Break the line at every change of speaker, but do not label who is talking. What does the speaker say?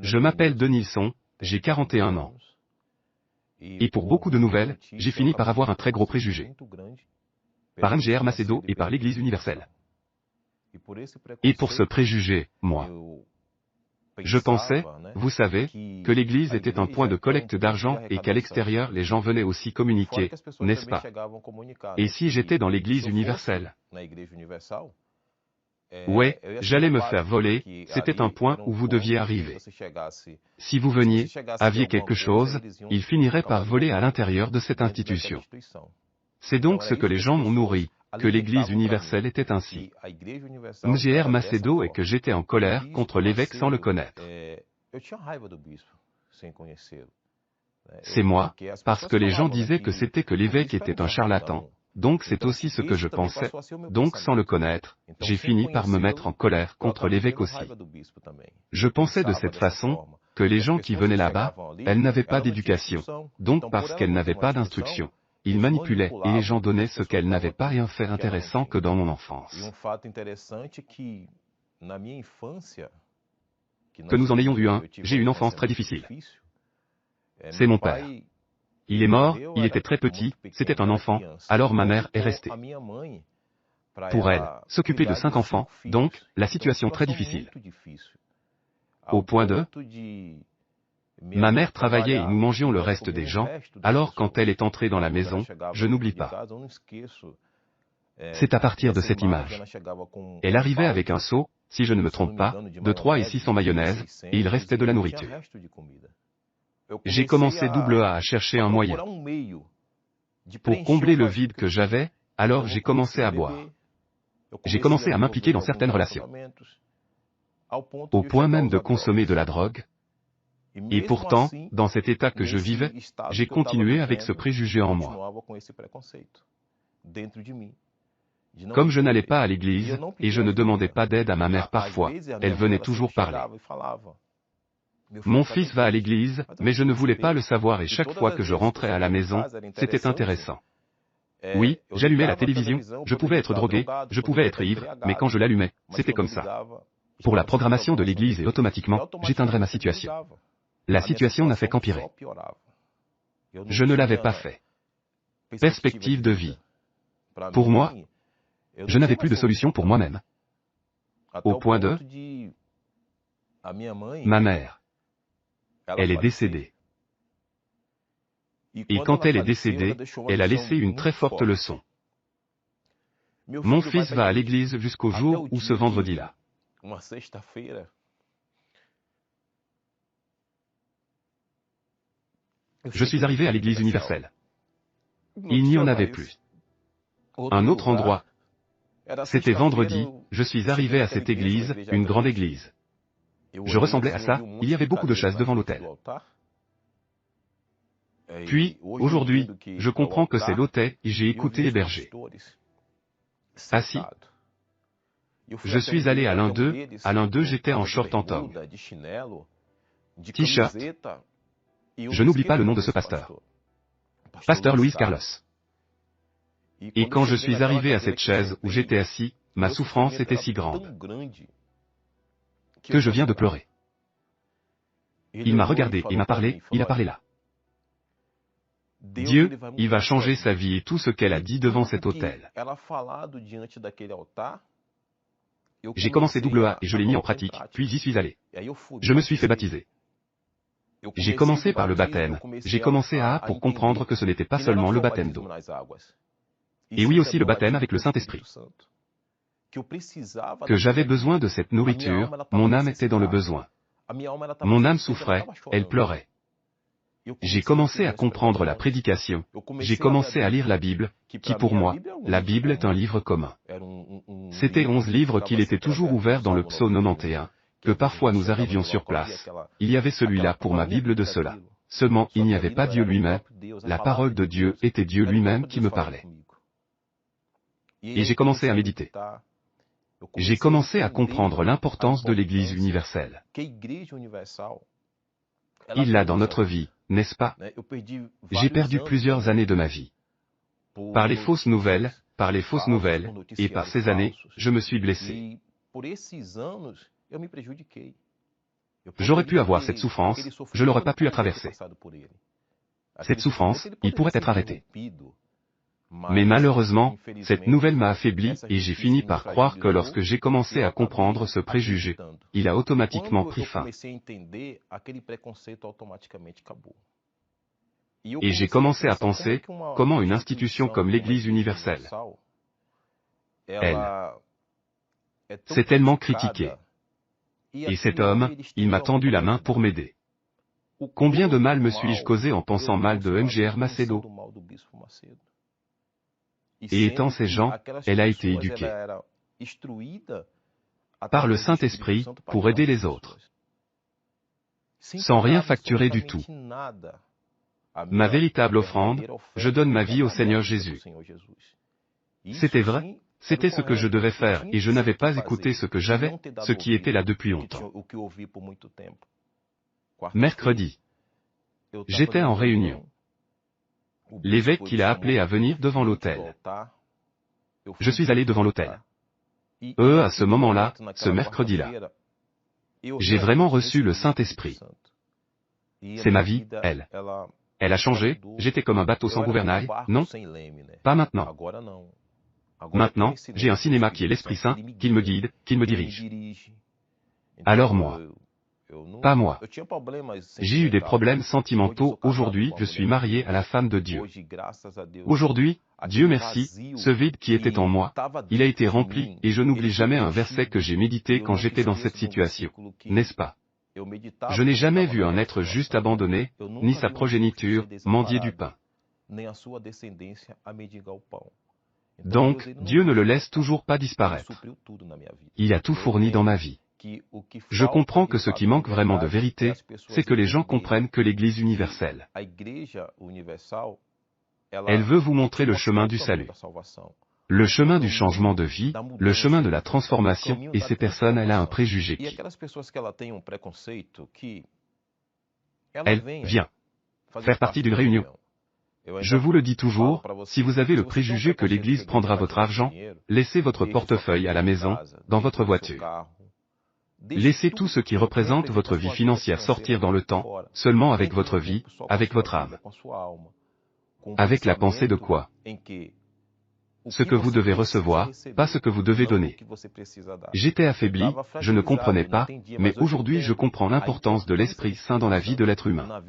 Je m'appelle Denilson, j'ai 41 ans. Et pour beaucoup de nouvelles, j'ai fini par avoir un très gros préjugé. Par MGR Macedo et par l'Église universelle. Et pour ce préjugé, moi, je pensais, vous savez, que l'Église était un point de collecte d'argent et qu'à l'extérieur les gens venaient aussi communiquer, n'est-ce pas? Et si j'étais dans l'Église universelle? Ouais, j'allais me faire voler, c'était un point où vous deviez arriver. Si vous veniez, aviez quelque chose, il finirait par voler à l'intérieur de cette institution. C'est donc ce que les gens m'ont nourri, que l'Église universelle était ainsi. MGR Macedo et que j'étais en colère contre l'évêque sans le connaître. C'est moi, parce que les gens disaient que c'était que l'évêque était un charlatan. Donc c'est aussi ce que je pensais. Donc sans le connaître, j'ai fini par me mettre en colère contre l'évêque aussi. Je pensais de cette façon, que les gens qui venaient là-bas, elles n'avaient pas d'éducation. Donc parce qu'elles n'avaient pas d'instruction, ils manipulaient et les gens donnaient ce qu'elles n'avaient pas rien fait intéressant que dans mon enfance. Que nous en ayons vu un, j'ai une enfance très difficile. C'est mon père. Il est mort, il était très petit, c'était un enfant, alors ma mère est restée. Pour elle, s'occuper de 5 enfants, donc, la situation très difficile. Au point de... Ma mère travaillait et nous mangions le reste des gens, alors quand elle est entrée dans la maison, je n'oublie pas. C'est à partir de cette image. Elle arrivait avec un seau, si je ne me trompe pas, de 3 et 6 en mayonnaise, et il restait de la nourriture. J'ai commencé à chercher un moyen. Pour combler le vide que j'avais, alors j'ai commencé à boire. J'ai commencé à m'impliquer dans certaines relations. Au point même de consommer de la drogue. Et pourtant, dans cet état que je vivais, j'ai continué avec ce préjugé en moi. Comme je n'allais pas à l'église, et je ne demandais pas d'aide à ma mère parfois, elle venait toujours parler. Mon fils va à l'église, mais je ne voulais pas le savoir et chaque fois que je rentrais à la maison, c'était intéressant. Oui, j'allumais la télévision, je pouvais être drogué, je pouvais être ivre, mais quand je l'allumais, c'était comme ça. Pour la programmation de l'église et automatiquement, j'éteindrais ma situation. La situation n'a fait qu'empirer. Je ne l'avais pas fait. Perspective de vie. Pour moi, je n'avais plus de solution pour moi-même. Au point de... Ma mère. Elle est décédée. Et quand elle est décédée, elle a laissé une très forte leçon. Mon fils va à l'église jusqu'au jour où ce vendredi-là. Je suis arrivé à l'église universelle. Il n'y en avait plus. Un autre endroit. C'était vendredi, je suis arrivé à cette église, une grande église. Je ressemblais à ça, il y avait beaucoup de chaises devant l'autel. Puis, aujourd'hui, je comprends que c'est l'autel et j'ai écouté les bergers. Assis. Je suis allé à l'un d'eux j'étais en short en tongue. T-shirt. Je n'oublie pas le nom de ce pasteur. Pasteur Luis Carlos. Et quand je suis arrivé à cette chaise où j'étais assis, ma souffrance était si grande que je viens de pleurer. Il m'a regardé et m'a parlé, il a parlé là. Dieu, il va changer sa vie et tout ce qu'elle a dit devant cet autel. J'ai commencé A et je l'ai mis en pratique, puis j'y suis allé. Je me suis fait baptiser. J'ai commencé par le baptême, j'ai commencé pour comprendre que ce n'était pas seulement le baptême d'eau. Et oui aussi le baptême avec le Saint-Esprit. Que j'avais besoin de cette nourriture, mon âme était dans le besoin. Mon âme souffrait, elle pleurait. J'ai commencé à comprendre la prédication, j'ai commencé à lire la Bible, qui pour moi, la Bible est un livre commun. C'était 11 livres qu'il était toujours ouvert dans le psaume 91, que parfois nous arrivions sur place. Il y avait celui-là pour ma Bible de cela. Seulement il n'y avait pas Dieu lui-même, la parole de Dieu était Dieu lui-même qui me parlait. Et j'ai commencé à méditer. J'ai commencé à comprendre l'importance de l'Église universelle. Il l'a dans notre vie, n'est-ce pas? J'ai perdu plusieurs années de ma vie. Par les fausses nouvelles, et par ces années, je me suis blessé. J'aurais pu avoir cette souffrance, je n'aurais pas pu la traverser. Cette souffrance, il pourrait être arrêté. Mais malheureusement, cette nouvelle m'a affaibli et j'ai fini par croire que lorsque j'ai commencé à comprendre ce préjugé, il a automatiquement pris fin. Et j'ai commencé à penser, comment une institution comme l'Église universelle, elle, c'est tellement critiqué. Et cet homme, il m'a tendu la main pour m'aider. Combien de mal me suis-je causé en pensant mal de Mgr Macedo? Et étant ces gens, elle a été éduquée par le Saint-Esprit pour aider les autres, sans rien facturer du tout. Ma véritable offrande, je donne ma vie au Seigneur Jésus. C'était vrai, c'était ce que je devais faire et je n'avais pas écouté ce que j'avais, ce qui était là depuis longtemps. Mercredi, j'étais en réunion. L'évêque qui l'a appelé à venir devant l'autel. Je suis allé devant l'autel. À ce moment-là, ce mercredi-là, j'ai vraiment reçu le Saint-Esprit. C'est ma vie, elle. Elle a changé, j'étais comme un bateau sans gouvernail, non? Pas maintenant. Maintenant, j'ai un cinéma qui est l'Esprit Saint, qui me guide, qui me dirige. Alors moi. Pas moi. J'ai eu des problèmes sentimentaux, aujourd'hui je suis marié à la femme de Dieu. Aujourd'hui, Dieu merci, ce vide qui était en moi, il a été rempli, et je n'oublie jamais un verset que j'ai médité quand j'étais dans cette situation. N'est-ce pas? Je n'ai jamais vu un être juste abandonné, ni sa progéniture, mendier du pain. Donc, Dieu ne le laisse toujours pas disparaître. Il a tout fourni dans ma vie. Je comprends que ce qui manque vraiment de vérité, c'est que les gens comprennent que l'Église universelle, elle veut vous montrer le chemin du salut, le chemin du changement de vie, le chemin de la transformation, et ces personnes, elle a un préjugé qui, elle, vient faire partie d'une réunion. Je vous le dis toujours, si vous avez le préjugé que l'Église prendra votre argent, laissez votre portefeuille à la maison, dans votre voiture. Laissez tout ce qui représente votre vie financière sortir dans le temps, seulement avec votre vie, avec votre âme. Avec la pensée de quoi? Ce que vous devez recevoir, pas ce que vous devez donner. J'étais affaibli, je ne comprenais pas, mais aujourd'hui je comprends l'importance de l'Esprit Saint dans la vie de l'être humain.